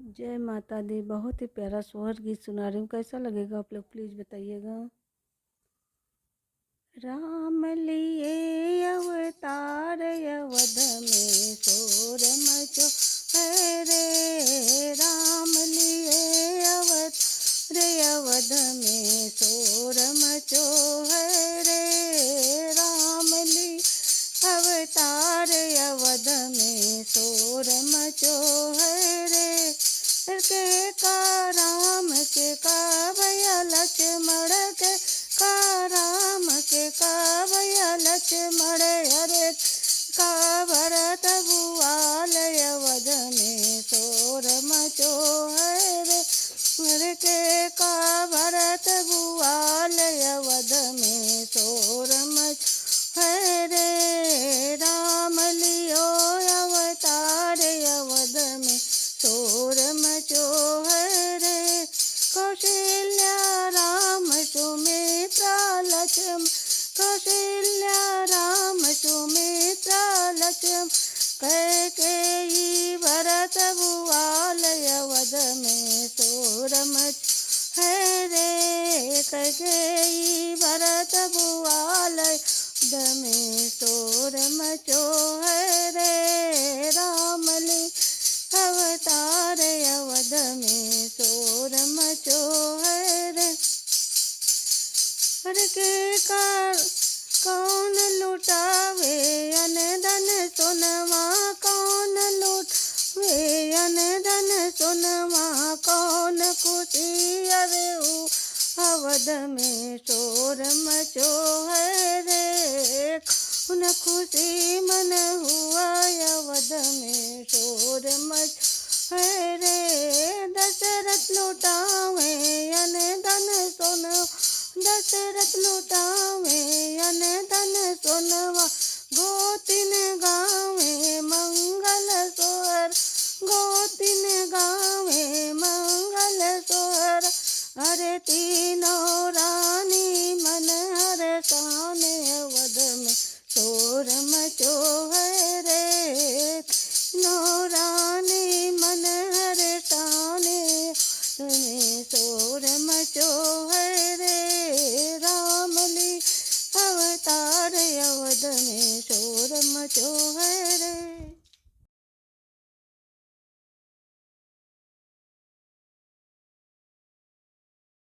जय माता दी। बहुत ही प्यारा सोहर गीत सुना रही हूँ, कैसा लगेगा आप लोग प्लीज़ बताइएगा। राम लिए अवतार अवध में शोर मचो है रे। राम लिए अवतार अवध में शोर मचो है रे। राम लिए अवतार अवध में शोर मचो है रे। के का राम के का भैया लक्ष्मण के का राम के का भैया लक्ष्मण हरे का भरत भुआल अवध में शोर मचो है रे। हरे के का भरत भुआल अवध में शोर मचो है रे। राम लियो अवतार अवध में शोर मचो है रे। कौशल्या राम सुमित्रा लक्ष्मण कौशल्या राम सुमित्रा लक्ष्मण कैकेयी भरत भुआल अवध में शोर मचो है रे। कैकेयी भरत भुआल अवध में शोर मचो है रे। राम ली अवतार अवध में शोर मचो है रे। हर के कार कौन लुटावे अन धन सोनवा कौन लुटावे अन धन सोनवा कौन खुशी अरे अवध में शोर मचो है रे। उन खुशी मन हुआ अवध में शोर मचो है रे। दशरथ लुटावे अन धन सोनवा दशरथ लुटावे अन धन सोनवा गोतिन गा